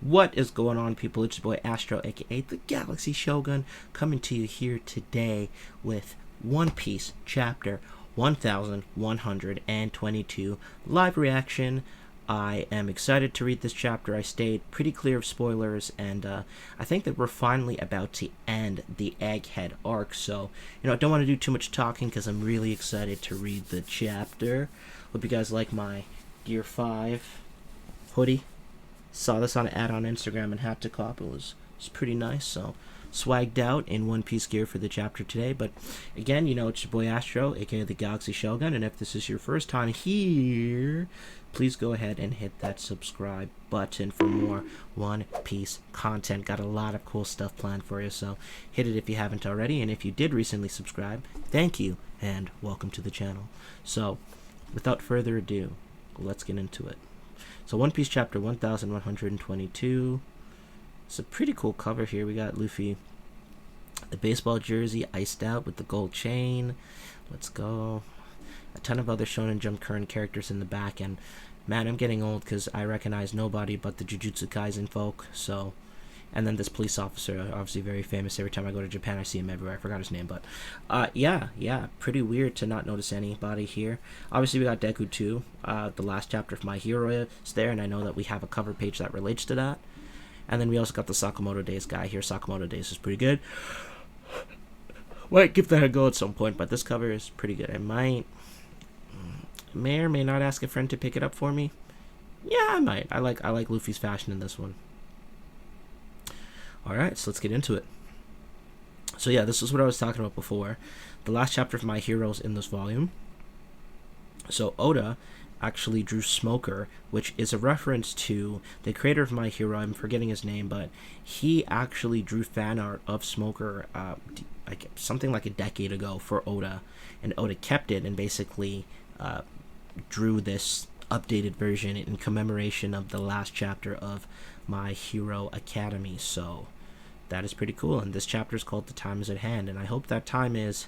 What is going on, people? It's your boy Astro, aka the Galaxy Shogun, coming to you here today with One Piece chapter 1122 live reaction. I am excited to read this chapter. I stayed pretty clear of spoilers, and I think that we're finally about to end the Egghead arc. So, I don't want to do too much talking because I'm really excited to read the chapter. Hope you guys like my Gear 5 hoodie. Saw this on an ad on Instagram and had to cop. It was pretty nice, so swagged out in One Piece gear for the chapter today. But again, it's your boy Astro, aka the Galaxy Shogun, and if this is your first time here, please go ahead and hit that subscribe button for more One Piece content. Got a lot of cool stuff planned for you, so hit it if you haven't already, and if you did recently subscribe, thank you, and welcome to the channel. So, without further ado, let's get into it. So One Piece chapter 1122. It's a pretty cool cover here. We got Luffy, the baseball jersey iced out with the gold chain. Let's go. A ton of other Shonen Jump current characters in the back, and man, I'm getting old because I recognize nobody but the Jujutsu Kaisen folk. So, and then this police officer, obviously very famous. Every time I go to Japan, I see him everywhere. I forgot his name, but yeah, pretty weird to not notice anybody here. Obviously, we got Deku too. The last chapter of My Hero is there, and I know that we have a cover page that relates to that. And then we also got the Sakamoto Days guy here. Sakamoto Days is pretty good. Might give that a go at some point, but this cover is pretty good. I may or may not ask a friend to pick it up for me. Yeah, I might. I like Luffy's fashion in this one. Alright, so let's get into it. So yeah, this is what I was talking about before. The last chapter of My Heroes in this volume. So Oda actually drew Smoker, which is a reference to the creator of My Hero. I'm forgetting his name, but he actually drew fan art of Smoker like something like a decade ago for Oda. And Oda kept it and basically drew this updated version in commemoration of the last chapter of My Hero Academy. So that is pretty cool, and this chapter is called The Time Is at Hand, and I hope that time is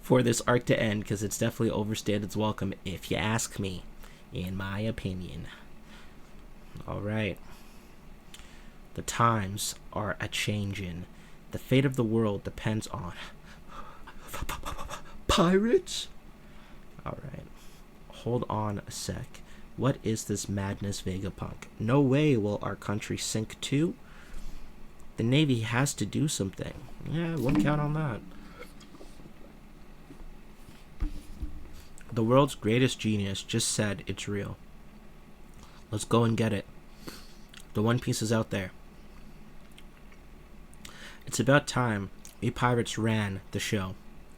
for this arc to end, because it's definitely overstayed its welcome, if you ask me, in my opinion. Alright. The times are a-changin'. The fate of the world depends on pirates? Alright. Hold on a sec. What is this madness, Vegapunk? No way will our country sink too. The Navy has to do something. Yeah, won't count on that. The world's greatest genius just said it's real. Let's go and get it. The One Piece is out there. It's about time we pirates ran the show.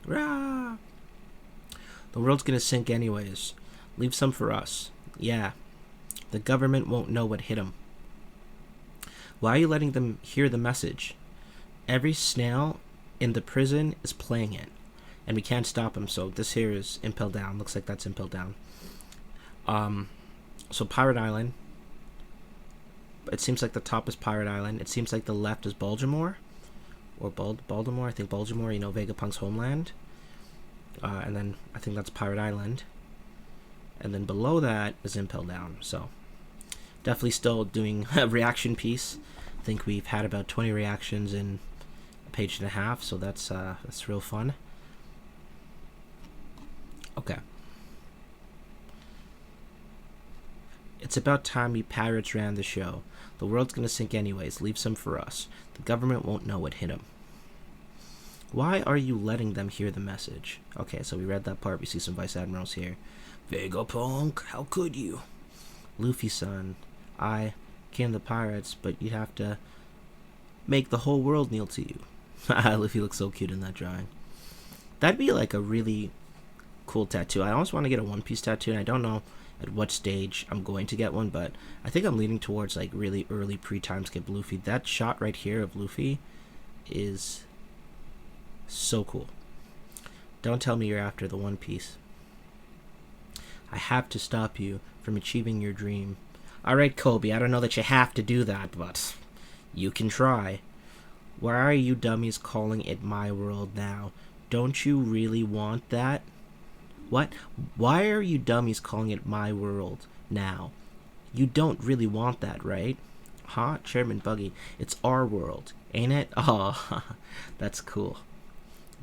Rah! The world's gonna sink anyways. Leave some for us. Yeah. The government won't know what hit 'em. Why are you letting them hear the message? Every snail in the prison is playing it, and we can't stop them. So this here is Impel Down. Looks like that's Impel Down. So Pirate Island. It seems like the top is Pirate Island. It seems like the left is Baltimore, or Baltimore. I think Baltimore. Vegapunk's homeland. And then I think that's Pirate Island. And then below that is Impel Down. So definitely still doing a reaction piece. I think we've had about 20 reactions in a page and a half, so that's real fun. Okay. It's about time we pirates ran the show. The world's gonna sink anyways. Leave some for us. The government won't know what hit 'em. Why are you letting them hear the message? Okay, so we read that part. We see some vice admirals here. Vegapunk, how could you? Luffy-san, I came the pirates, but you have to make the whole world kneel to you. Luffy looks so cute in that drawing. That'd be like a really cool tattoo. I almost want to get a One Piece tattoo, and I don't know at what stage I'm going to get one, but I think I'm leaning towards like really early pre-time skip Luffy. That shot right here of Luffy is so cool. Don't tell me you're after the One Piece. I have to stop you from achieving your dream. Alright, Kobe, I don't know that you have to do that, but you can try. Why are you dummies calling it my world now? Don't you really want that? What? Why are you dummies calling it my world now? You don't really want that, right? Huh? Chairman Buggy. It's our world, ain't it? Oh, that's cool.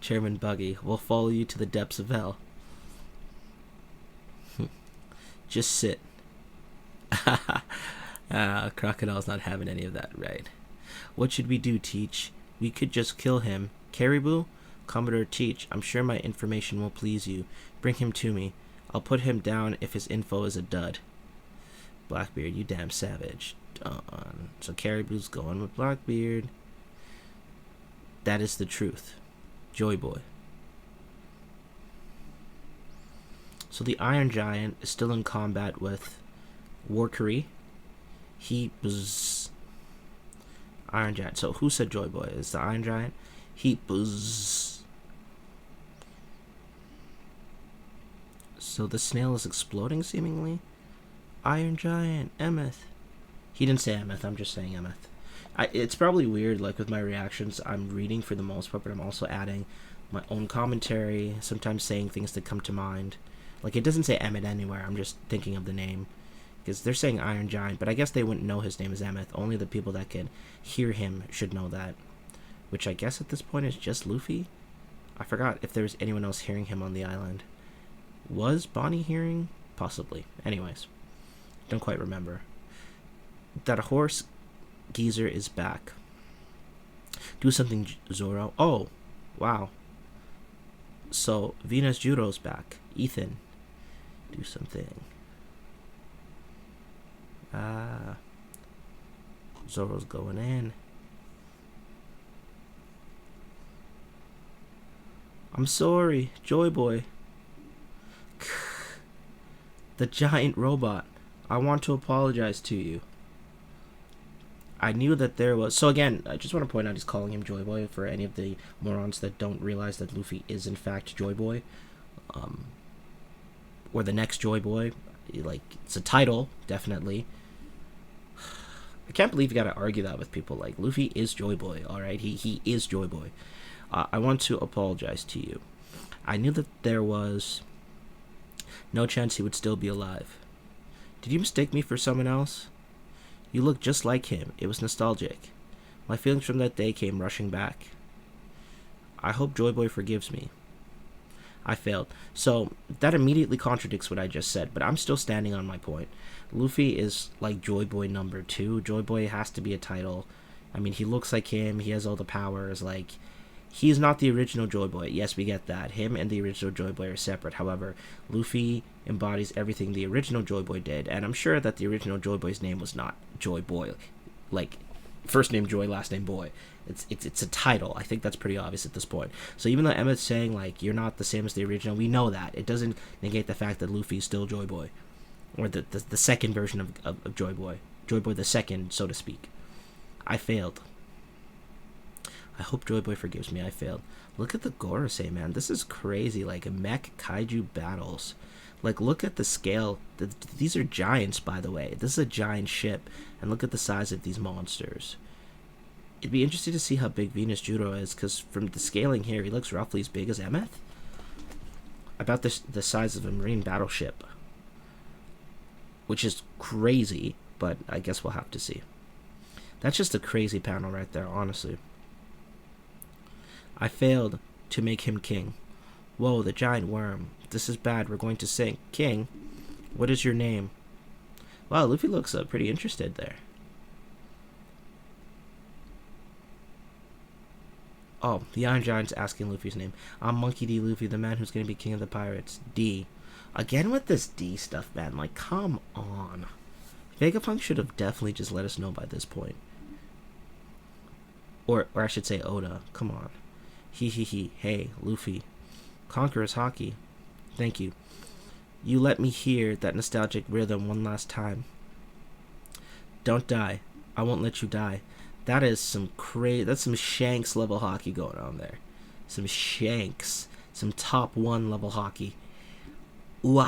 Chairman Buggy, we'll follow you to the depths of hell. Just sit. Crocodile's not having any of that, right? What should we do, Teach? We could just kill him. Caribou? Commodore Teach, I'm sure my information will please you. Bring him to me. I'll put him down if his info is a dud. Blackbeard, you damn savage. Done. So Caribou's going with Blackbeard. That is the truth. Joy Boy. So the Iron Giant is still in combat with Warkery. He was Iron Giant. So who said Joy Boy? Is the Iron Giant? He was. So the snail is exploding seemingly. Iron Giant, Emeth. He didn't say Emeth, I'm just saying Emeth. It's probably weird, like with my reactions, I'm reading for the most part, but I'm also adding my own commentary, sometimes saying things that come to mind. Like, it doesn't say Emmet anywhere, I'm just thinking of the name. Because they're saying Iron Giant, but I guess they wouldn't know his name is Emeth. Only the people that can hear him should know that. Which I guess at this point is just Luffy? I forgot if there was anyone else hearing him on the island. Was Bonnie hearing? Possibly. Anyways. Don't quite remember. That horse geezer is back. Do something, Zoro. Oh, wow. So, Venus Judo's back. Ethan. Do something. Zoro's going in. I'm sorry, Joy Boy. The giant robot. I want to apologize to you. I knew that there was... So again, I just want to point out he's calling him Joy Boy for any of the morons that don't realize that Luffy is in fact Joy Boy. Or the next Joy Boy. Like, it's a title, definitely. I can't believe you gotta argue that with people. Like, Luffy is Joy Boy, alright? He is Joy Boy. I want to apologize to you. I knew that there was no chance he would still be alive. Did you mistake me for someone else? You look just like him. It was nostalgic. My feelings from that day came rushing back. I hope Joy Boy forgives me. I failed. So, that immediately contradicts what I just said, but I'm still standing on my point. Luffy is like Joy Boy number 2. Joy Boy has to be a title. I mean, he looks like him. He has all the powers. Like, he's not the original Joy Boy. Yes, we get that. Him and the original Joy Boy are separate. However, Luffy embodies everything the original Joy Boy did, and I'm sure that the original Joy Boy's name was not Joy Boy. Like, first name Joy, last name Boy. It's a title. I think that's pretty obvious at this point. So even though Emmett's saying, like, you're not the same as the original, we know that. It doesn't negate the fact that Luffy's still Joy Boy. Or the second version of Joy Boy. Joy Boy the second, so to speak. I failed. I hope Joy Boy forgives me. I failed. Look at the Gorosei, man. This is crazy. Like, mech kaiju battles. Like, look at the scale. These are giants, by the way. This is a giant ship. And look at the size of these monsters. It'd be interesting to see how big Venus Judo is, because from the scaling here, he looks roughly as big as Emeth. About the size of a marine battleship. Which is crazy, but I guess we'll have to see. That's just a crazy panel right there, honestly. I failed to make him king. Whoa, the giant worm. This is bad. We're going to sink. King, what is your name? Wow, Luffy looks pretty interested there. Oh, the Iron Giant's asking Luffy's name. I'm Monkey D. Luffy, the man who's going to be king of the pirates. D. Again with this D stuff, man. Like, come on. Vegapunk should have definitely just let us know by this point. Or I should say Oda. Come on. He. Hey, Luffy. Conqueror's Hockey. Thank you. You let me hear that nostalgic rhythm one last time. Don't die. I won't let you die. That is some that's some Shanks level hockey going on there. Some Shanks. Some top 1 level hockey. Ooh.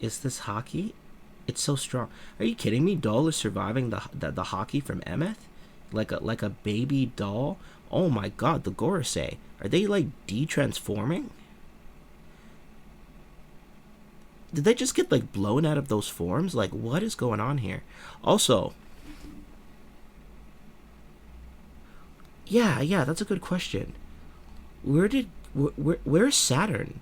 Is this hockey? It's so strong. Are you kidding me? Doll is surviving the hockey from Emeth? Like a baby doll? Oh my god, the Gorosei. Are they like de-transforming? Did they just get like blown out of those forms? Like, what is going on here? Also, Yeah, that's a good question. Where's Saturn?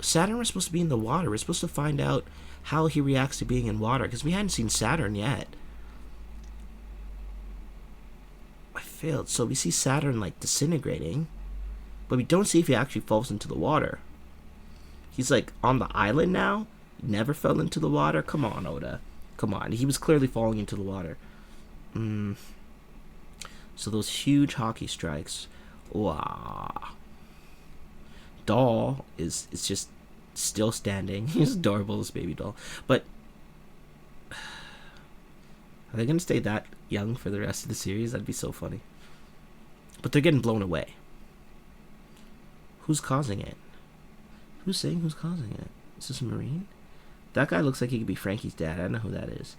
Saturn was supposed to be in the water. We're supposed to find out how he reacts to being in water, because we hadn't seen Saturn yet. I failed. So we see Saturn like disintegrating, but we don't see if he actually falls into the water. He's like on the island now. He never fell into the water. Come on, Oda. Come on. He was clearly falling into the water. So those huge hockey strikes. Wow. Doll is just still standing. He's adorable, this baby doll. But are they going to stay that young for the rest of the series? That'd be so funny. But they're getting blown away. Who's causing it? Who's saying who's causing it? Is this a Marine? That guy looks like he could be Frankie's dad. I don't know who that is.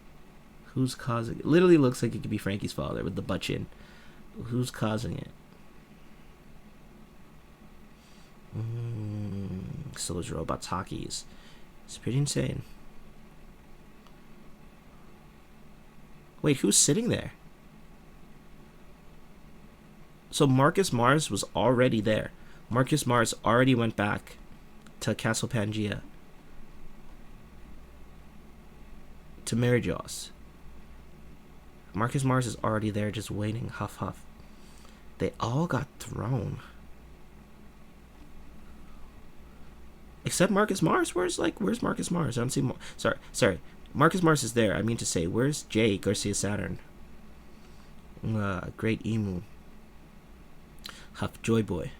Who's causing it? Literally looks like it could be Frankie's father with the butt chin. Who's causing it? So those robots hockeys. It's pretty insane. Wait, who's sitting there? So Marcus Mars was already there. Marcus Mars already went back to Castle Pangea to marry Joss. Marcus Mars is already there, just waiting. Huff huff. They all got thrown. Except Marcus Mars. Where's Marcus Mars? I don't see. Sorry. Marcus Mars is there. I mean to say, where's Jay Garcia Saturn? Great Emu. Huff Joy Boy.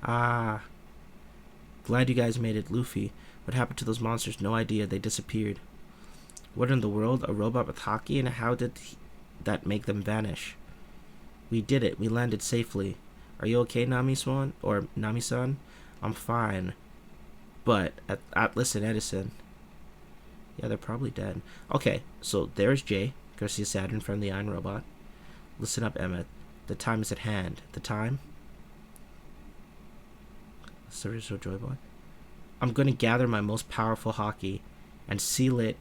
Glad you guys made it, Luffy. What happened to those monsters? No idea. They disappeared. What in the world? A robot with hockey? And how did that make them vanish? We did it. We landed safely. Are you okay, Nami-san? Or Nami-san? I'm fine. But Atlas and Edison. Yeah, they're probably dead. Okay, so there's Jay Garcia Saturn from the Iron Robot. Listen up, Emmett. The time is at hand. The time? Sorry, so Joy Boy. I'm going to gather my most powerful hockey and seal it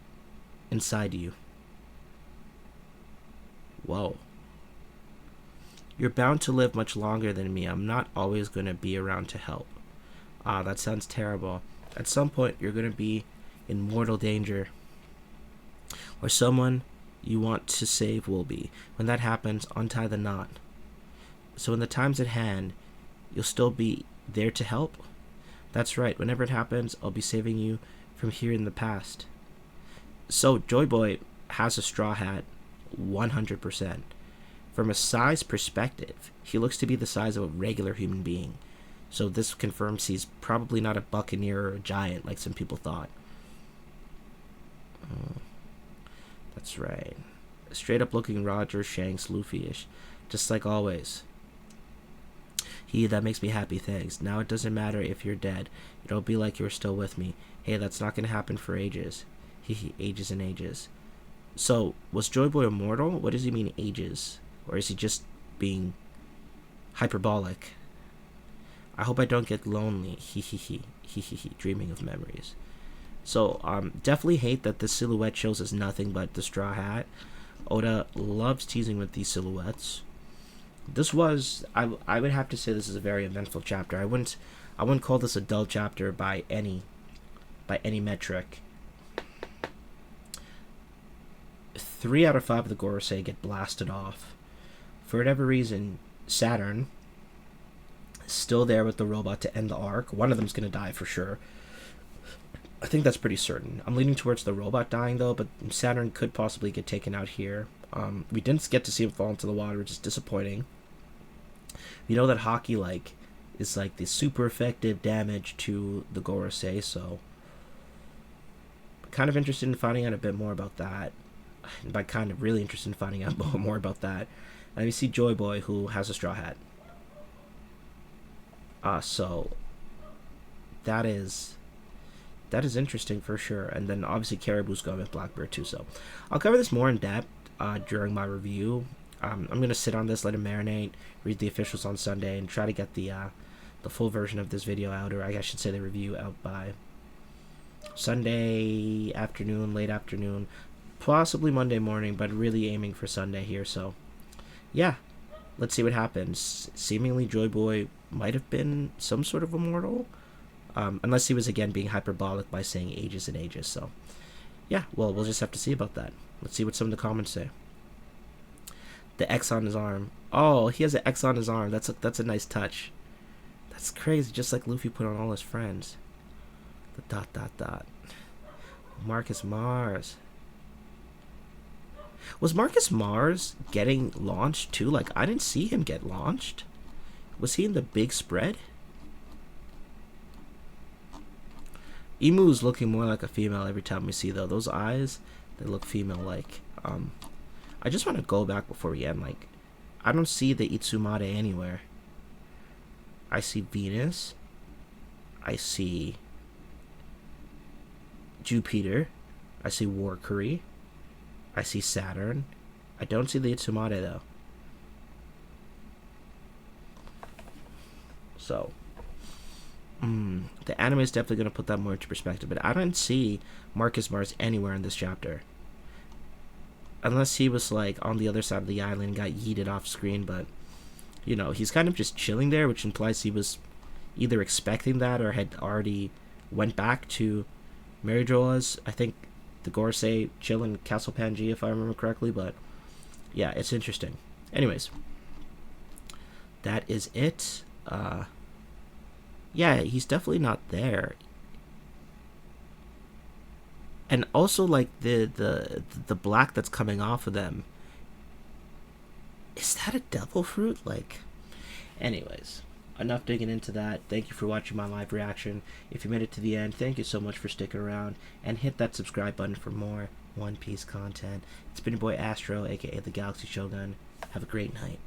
inside you. Whoa. You're bound to live much longer than me. I'm not always going to be around to help. That sounds terrible. At some point, you're going to be in mortal danger. Or someone you want to save will be. When that happens, untie the knot. So when the time's at hand, you'll still be there to help? That's right. Whenever it happens, I'll be saving you from here in the past. So Joy Boy has a straw hat 100%. From a size perspective, he looks to be the size of a regular human being. So this confirms he's probably not a buccaneer or a giant like some people thought. That's right. Straight up looking Roger Shanks Luffy-ish. Just like always. That makes me happy, thanks. Now it doesn't matter if you're dead. It'll be like you're still with me. Hey, that's not gonna happen for ages. Ages and ages. So, was Joy Boy immortal? What does he mean, ages? Or is he just being hyperbolic? I hope I don't get lonely. Dreaming of memories. So, definitely hate that this silhouette shows us nothing but the straw hat. Oda loves teasing with these silhouettes. This was, I would have to say, this is a very eventful chapter. I wouldn't call this a dull chapter by any metric. 3 out of 5 of the Gorosei get blasted off. For whatever reason, Saturn is still there with the robot to end the arc. One of them's going to die for sure. I think that's pretty certain. I'm leaning towards the robot dying, though, but Saturn could possibly get taken out here. We didn't get to see him fall into the water, which is disappointing. We know that hockey is like the super effective damage to the Gorosei, so kind of interested in finding out a bit more about that. And by kind of really interested in finding out more about that. And we see Joy Boy, who has a straw hat. So that is interesting for sure. And then obviously Caribou's going with Blackbeard too. So I'll cover this more in depth during my review. I'm gonna sit on this, let it marinate, read the officials on Sunday, and try to get the full version of this video out, or I should say the review out by Sunday afternoon, late afternoon, possibly Monday morning, but really aiming for Sunday here. So yeah, let's see what happens. Seemingly, Joy Boy might have been some sort of immortal, unless he was again being hyperbolic by saying ages and ages. So, yeah, well, we'll just have to see about that. Let's see what some of the comments say. The X on his arm. Oh, he has an X on his arm. That's a nice touch. That's crazy. Just like Luffy put on all his friends. The dot dot dot. Marcus Mars. Was Marcus Mars getting launched too? Like, I didn't see him get launched. Was he in the big spread? Emu's looking more like a female every time we see, though. Those eyes, they look female-like. I just want to go back before we end. Like, I don't see the Itsumade anywhere. I see Venus. I see Jupiter. I see Warcury. I see Saturn. I don't see the Itsumade, though. So, the anime is definitely going to put that more into perspective, but I don't see Marcus Mars anywhere in this chapter. Unless he was, like, on the other side of the island and got yeeted off screen, but, you know, he's kind of just chilling there, which implies he was either expecting that or had already went back to Marijoa's, I think, the Gorosei chill in Castle Pangaea, if I remember correctly, but, yeah, it's interesting. Anyways, that is it. Yeah, he's definitely not there. And also, like, the black that's coming off of them, is that a devil fruit? Like, anyways, enough digging into that. Thank you for watching my live reaction. If you made it to the end, thank you so much for sticking around, and hit that subscribe button for more One Piece content. It's been your boy Astro, aka the Galaxy Shogun. Have a great night.